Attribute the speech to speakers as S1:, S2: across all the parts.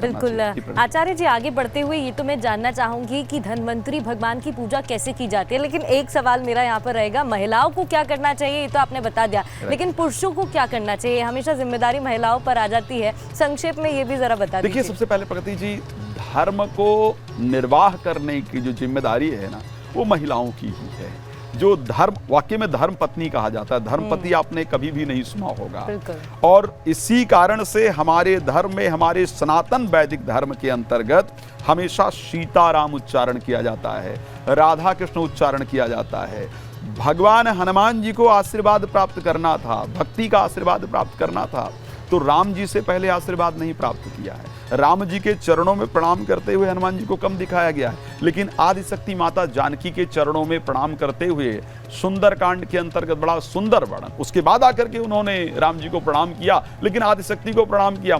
S1: करना चाहिए।
S2: बिल्कुल आचार्य जी, आगे बढ़ते हुए ये तो मैं जानना चाहूंगी कि धन्वंतरी भगवान की पूजा कैसे की जाती है, लेकिन एक सवाल मेरा यहाँ पर रहेगा, महिलाओं को क्या करना चाहिए ये तो आपने बता दिया, लेकिन पुरुषों को क्या करना चाहिए? हमेशा जिम्मेदारी महिलाओं पर आ जाती है, संक्षेप में ये भी जरा बता दीजिए।
S1: देखिए, सबसे पहले प्रगति जी, धर्म को निर्वाह करने की जो जिम्मेदारी है ना, वो महिलाओं की ही है। जो धर्म, वाकई में धर्म पत्नी कहा जाता है, धर्मपति आपने कभी भी नहीं सुना होगा। और इसी कारण से हमारे धर्म में, हमारे सनातन वैदिक धर्म के अंतर्गत हमेशा सीताराम उच्चारण किया जाता है, राधा कृष्ण उच्चारण किया जाता है। भगवान हनुमान जी को आशीर्वाद प्राप्त करना था, भक्ति का आशीर्वाद प्राप्त करना था, तो राम जी से पहले आशीर्वाद नहीं प्राप्त किया है। राम जी के चरणों में प्रणाम करते हुए हनुमान जी को कम दिखाया गया है, लेकिन आदिशक्ति माता जानकी के चरणों में प्रणाम करते हुए सुंदर कांड के अंतर्गत बड़ा सुंदर वर्णन, उसके बाद आकर के उन्होंने राम जी को प्रणाम किया, लेकिन आदिशक्ति को प्रणाम किया।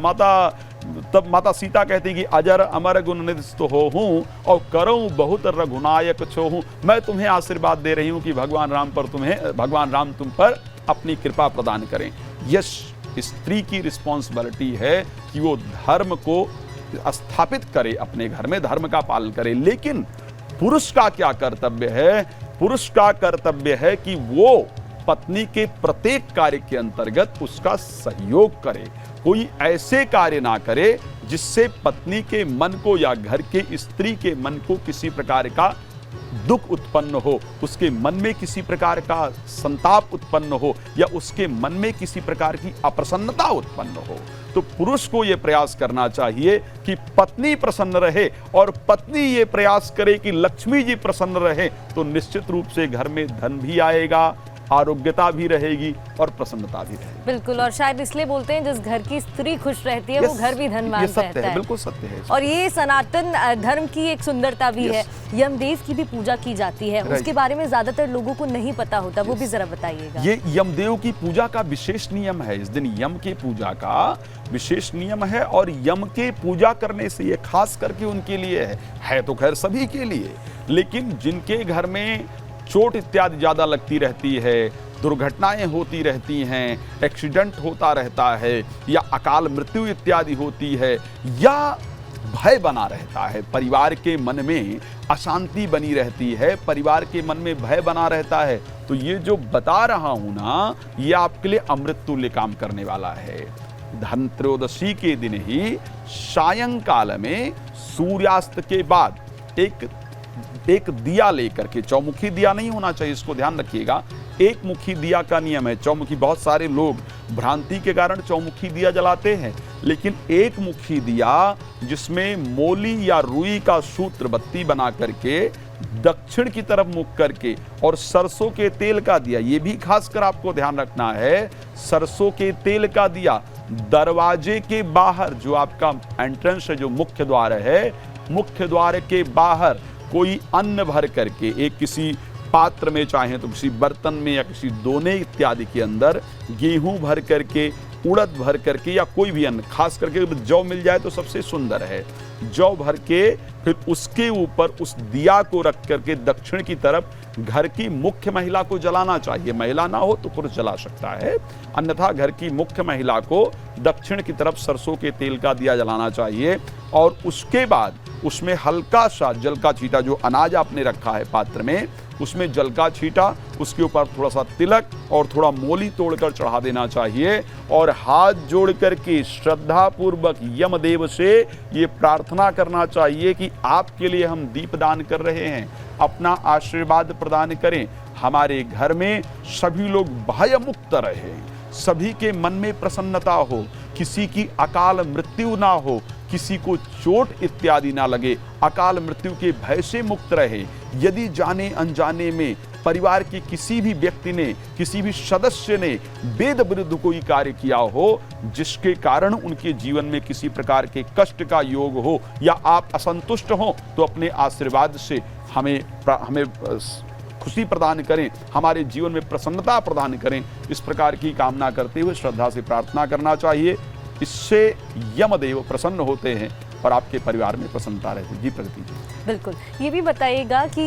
S1: तब माता सीता कहती कि अजर अमर गुण निधि तो हो हूँ और करूँ बहुत रघुनायक छो हूँ। मैं तुम्हें आशीर्वाद दे रही हूँ कि भगवान राम तुम पर अपनी कृपा प्रदान करें। यश स्त्री की रिस्पॉन्सिबिलिटी है कि वो धर्म को स्थापित करे, अपने घर में धर्म का पालन करे। लेकिन पुरुष का क्या कर्तव्य है? पुरुष का कर्तव्य है कि वो पत्नी के प्रत्येक कार्य के अंतर्गत उसका सहयोग करे, कोई ऐसे कार्य ना करे जिससे पत्नी के मन को या घर के स्त्री के मन को किसी प्रकार का दुख उत्पन्न हो, उसके मन में किसी प्रकार का संताप उत्पन्न हो, या उसके मन में किसी प्रकार की अप्रसन्नता उत्पन्न हो। तो पुरुष को यह प्रयास करना चाहिए कि पत्नी प्रसन्न रहे, और पत्नी ये प्रयास करे कि लक्ष्मी जी प्रसन्न रहे, तो निश्चित रूप से घर में धन भी आएगा, आरोग्यता भी रहेगी और प्रसन्नता भी रहेगी।
S2: बिल्कुल, और शायद इसलिए बोलते हैं जिस घर की स्त्री खुश रहती है वो घर भी धनवान रहता है।
S1: बिल्कुल सत्य है।
S2: और ये सनातन धर्म की एक सुंदरता भी है। यमदेव की भी पूजा की जाती है, उसके बारे में ज्यादातर लोगों को नहीं पता होता, वो भी जरा बताइएगा।
S1: ये यमदेव की पूजा का विशेष नियम है। इस दिन यम की पूजा का विशेष नियम है, और यम के पूजा करने से ये खास करके उनके लिए है तो खैर सभी के लिए, लेकिन जिनके घर में चोट इत्यादि ज़्यादा लगती रहती है, दुर्घटनाएं होती रहती हैं, एक्सीडेंट होता रहता है, या अकाल मृत्यु इत्यादि होती है, या भय बना रहता है, परिवार के मन में अशांति बनी रहती है, परिवार के मन में भय बना रहता है, तो ये जो बता रहा हूं ना, ये आपके लिए अमृत तुल्य काम करने वाला है। धनत्रयोदशी के दिन ही सायंकाल में सूर्यास्त के बाद एक दिया लेकर के, चौमुखी दिया नहीं होना चाहिए, इसको ध्यान रखिएगा, एक मुखी दिया का नियम है। चौमुखी, बहुत सारे लोग भ्रांति के कारण चौमुखी दिया जलाते हैं, लेकिन एक मुखी दिया जिसमें मोली या रुई का सूत्र बत्ती बना करके दक्षिण की तरफ मुख करके, और सरसों के तेल का दिया, ये भी खासकर आपको ध्यान रखना है, सरसों के तेल का दिया दरवाजे के बाहर, जो आपका एंट्रेंस है, जो मुख्य द्वार है, मुख्य द्वार के बाहर कोई अन्न भर करके, एक किसी पात्र में, चाहे तो किसी बर्तन में या किसी दोने इत्यादि के अंदर गेहूं भर करके, उड़द भर करके, या कोई भी अन्न, खास करके जौ मिल जाए तो सबसे सुंदर है, जौ भर के फिर उसके ऊपर उस दिया को रख करके दक्षिण की तरफ घर की मुख्य महिला को जलाना चाहिए। महिला ना हो तो पुरुष जला सकता है, अन्यथा घर की मुख्य महिला को दक्षिण की तरफ सरसों के तेल का दिया जलाना चाहिए। और उसके बाद उसमें हल्का सा जल का छींटा, जो अनाज आपने रखा है पात्र में, उसमें जल का छींटा, उसके ऊपर थोड़ा सा तिलक और थोड़ा मोली तोड़कर चढ़ा देना चाहिए, और हाथ जोड़ करके श्रद्धा पूर्वक यमदेव से ये प्रार्थना करना चाहिए कि आपके लिए हम दीपदान कर रहे हैं, अपना आशीर्वाद प्रदान करें, हमारे घर में सभी लोग भय मुक्त रहें, सभी के मन में प्रसन्नता हो, किसी की अकाल मृत्यु ना हो, किसी को चोट इत्यादि ना लगे, अकाल मृत्यु के भय से मुक्त रहे। यदि जाने अनजाने में परिवार के किसी भी व्यक्ति ने, किसी भी सदस्य ने वेद विरुद्ध कोई कार्य किया हो, जिसके कारण उनके जीवन में किसी प्रकार के कष्ट का योग हो, या आप असंतुष्ट हो, तो अपने आशीर्वाद से हमें खुशी प्रदान करें, हमारे जीवन में प्रसन्नता प्रदान करें, इस प्रकार की कामना करते हुए श्रद्धा से प्रार्थना करना चाहिए। इससे यमदेव प्रसन्न होते हैं और आपके परिवार में प्रसन्नता रहती है। जी प्रगति जी।
S2: बिल्कुल, ये भी बताइएगा कि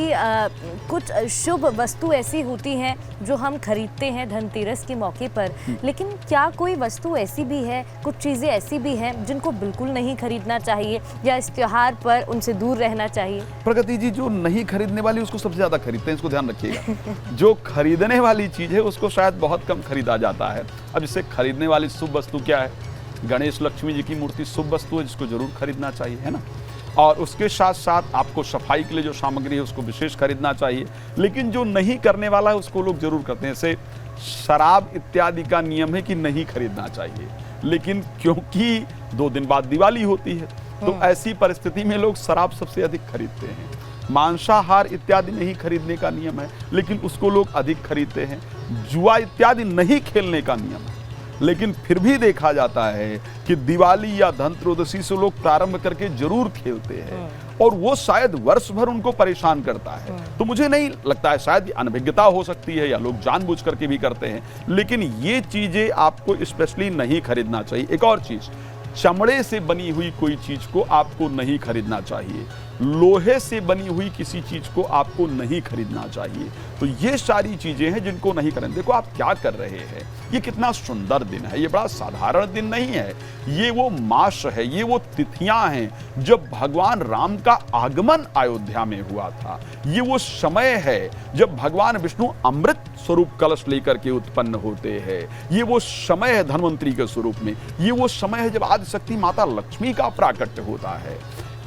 S2: कुछ शुभ वस्तु ऐसी होती हैं जो हम खरीदते हैं धनतेरस के मौके पर, लेकिन क्या कोई वस्तु ऐसी भी है, कुछ चीज़ें ऐसी भी हैं जिनको बिल्कुल नहीं खरीदना चाहिए या इस त्योहार पर उनसे दूर रहना चाहिए?
S1: प्रगति जी, जो नहीं खरीदने वाली उसको सबसे ज़्यादा खरीदते हैं, इसको ध्यान रखिएगा। जो खरीदने वाली चीज़ है उसको शायद बहुत कम खरीदा जाता है। अब इससे खरीदने वाली शुभ वस्तु क्या है? गणेश लक्ष्मी जी की मूर्ति शुभ वस्तु है जिसको जरूर खरीदना चाहिए, है ना। और उसके साथ साथ आपको सफाई के लिए जो सामग्री है उसको विशेष खरीदना चाहिए। लेकिन जो नहीं करने वाला है उसको लोग जरूर करते हैं। जैसे शराब इत्यादि का नियम है कि नहीं खरीदना चाहिए, लेकिन क्योंकि 2 दिन बाद दिवाली होती है तो ऐसी परिस्थिति में लोग शराब सबसे अधिक खरीदते हैं। मांसाहार इत्यादि नहीं खरीदने का नियम है, लेकिन उसको लोग अधिक खरीदते हैं। जुआ इत्यादि नहीं खेलने का नियम है, लेकिन फिर भी देखा जाता है कि दिवाली या धनतेरस से लोग प्रारंभ करके जरूर खेलते हैं और वो शायद वर्ष भर उनको परेशान करता है। तो मुझे नहीं लगता है, शायद अनभिज्ञता हो सकती है या लोग जानबूझ करके भी करते हैं, लेकिन ये चीजें आपको स्पेशली नहीं खरीदना चाहिए। एक और चीज, चमड़े से बनी हुई कोई चीज को आपको नहीं खरीदना चाहिए। लोहे से बनी हुई किसी चीज को आपको नहीं खरीदना चाहिए। तो ये सारी चीजें हैं जिनको नहीं करें। देखो आप क्या कर रहे हैं, ये कितना सुंदर दिन है, ये बड़ा साधारण दिन नहीं है। ये वो मास है, ये वो तिथियां हैं जब भगवान राम का आगमन अयोध्या में हुआ था। ये वो समय है जब भगवान विष्णु अमृत स्वरूप कलश लेकर के उत्पन्न होते हैं। ये वो समय है धन्वंतरी के स्वरूप में। ये वो समय है जब आदिशक्ति माता लक्ष्मी का प्राकट्य होता है।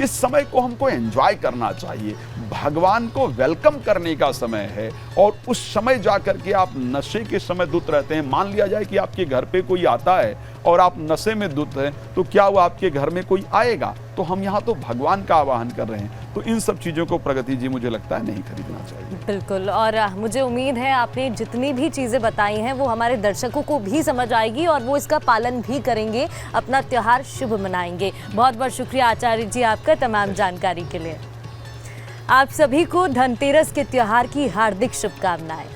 S1: इस समय को हमको एंजॉय करना चाहिए, भगवान को वेलकम करने का समय है। और उस समय जाकर के आप नशे के समय धुत रहते हैं। मान लिया जाए कि आपके घर पे कोई आता है और आप नशे में धुत हैं, तो क्या वो आपके घर में कोई आएगा? तो हम यहाँ तो भगवान का आवाहन कर रहे हैं। तो इन सब चीज़ों को प्रगति जी मुझे लगता है नहीं खरीदना चाहिए।
S2: बिल्कुल, और मुझे उम्मीद है आपने जितनी भी चीज़ें बताई हैं वो हमारे दर्शकों को भी समझ आएगी और वो इसका पालन भी करेंगे, अपना त्योहार शुभ मनाएंगे। बहुत बहुत शुक्रिया आचार्य जी आपका तमाम जानकारी के लिए। आप सभी को धनतेरस के त्योहार की हार्दिक शुभकामनाएं।